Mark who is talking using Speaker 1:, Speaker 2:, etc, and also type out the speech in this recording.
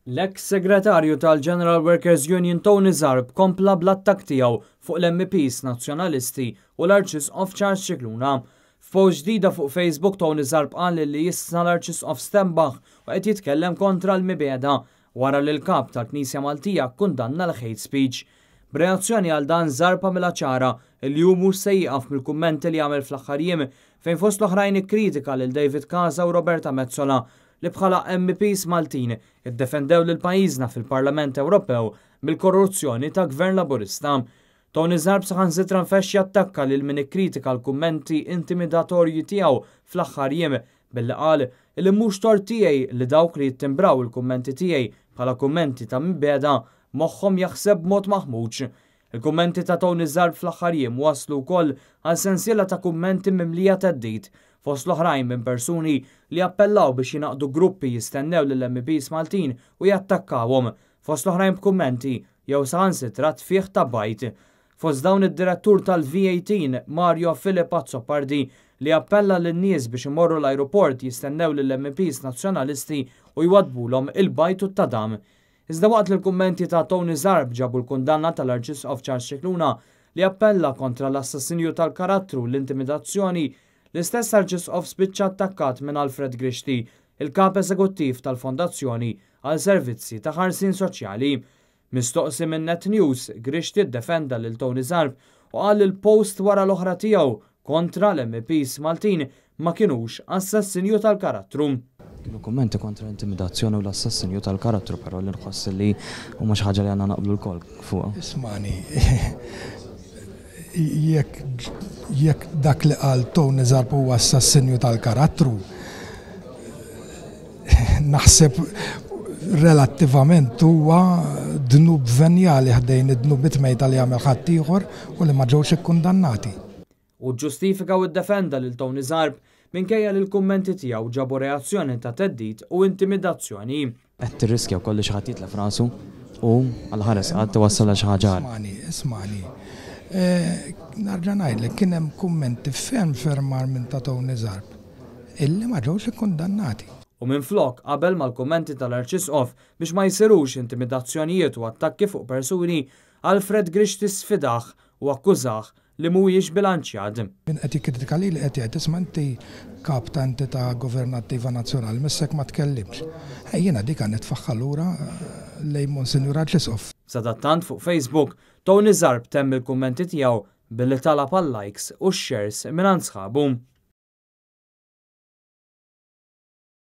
Speaker 1: L-eks segretarju tal-General Workers Union Tony Zarb kompla bl-attak tiegħu fuq l-MPs nazzjonalisti u l-Arċisqof Charles Scicluna. F'post ġdida fuq Facebook Tony Zarb qal li issa l-Arċisqof Stenbach u qed jitkellem kontra l-mibeda wara li l-kap tal-Knisja Maltija kkundanna l-hate speech. B'reazzjoni għal dan Zarb għamilha ċara li hu mhux se jieqaf mill-kummenti li għamel fl-aħħar jiem fejn fost l-oħrajn ikkritika lil David Casa u Roberta Mezzola li bħala MPs Maltin iddefendew lil pajjiżna fil-Parlament Ewropew mill-korruzzjoni ta' Gvern Laburista. Tony Zarb saħansitra nfexxi attakka lil min ikkritika l-kummenti intimidatorji tiegħu fl-aħħar jiem billi qal li mhux tort tiegħi li dawk li jittimbraw il-kummenti tiegħi bħala kummenti ta' mibeda moħħhom jaħseb mod maħmuġ. Il-kummenti ta' Tony Zarb fl-aħħar jiem waslu wkoll għal sensiela ta' kummenti mimlija teddid fost l-oħrajn minn persuni li appellaw biex jinaqdu gruppi jistennew lill-MPs Maltin u jattakkawhom, fost l-oħrajn b'kummenti jew saħansitra tfigħ ta' bajt. Fost dawn id-direttur tal-V18 Mario Filippo Azzopardi li appella lin-nies biex imorru l-ajruport jistennew lill-MPs nazzjonalisti u jwadbulhom il-bajt u t-tadam. Iżda waqt li l-kummenti ta' Tony Zarb ġabu l-kundanna tal-Arċisqof Charles Scicluna li appella kontra l-assassinju tal-karattru l-intimidazzjoni, l-istess Arċisqof spiċċa attakkat minn Alfred Grixti, il-kap eżekuttiv tal-Fondazzjoni għal Servizzi ta' Ħarsien Soċjali. Mistoqsi minn Net News, Grixti ddefenda lil Tony Zarb u qal il-post wara l-oħra tiegħu kontra l-MPs Maltin ma kinux assassinju tal-karattru.
Speaker 2: Kienu kummenti kontra l-intimidazzjoni u l-assassinju tal-karattru, però li nħoss li huma xi ħaġa li għandna naqblu l-kol fuqha.
Speaker 3: Ismani, jekk dak li qal Tony Zarb huwa assassinju tal-karattru, naħseb relattivament huwa dnub venjali ħdejn id-dnub mejta li jagħmel ħadd ieħor u li ma ġewx ikkundannati.
Speaker 1: U ġustifika u ddefenda lil Tony Zarb minkejja li l-kummenti tiegħu ġabu reazzjoni ta' teddid u intimidazzjoni.
Speaker 2: Qed tirriskja wkoll li xi ħadd jitlef rasu u għall-ħares qatt tiwassal xi ħaġa.
Speaker 3: Ismani. Narġa' ngħidlek kien hemm kummenti ferm minn ta' Tony Zarb illi ma ġewx ikkundannati.
Speaker 1: U minflok qabel mal-kummenti tal-Arċisqof biex ma jsirux intimidazzjonijiet u attakki fuq persuni, Alfred Grixti sfidaħ u akkużah li mhuwiex bilanċjat.
Speaker 3: Min qed jikkritika li qed jgħid isma' inti kap ta' entità governattiva nazzjonali missek ma tkellimx. Jiena dik għandek tfaħħal lura lejn Monsinjur Arċisqof. Sadattant
Speaker 1: fuq Facebook, Tony Zarb temm il-kummenti tiegħu billi talab għal likes u shares minn sħabu.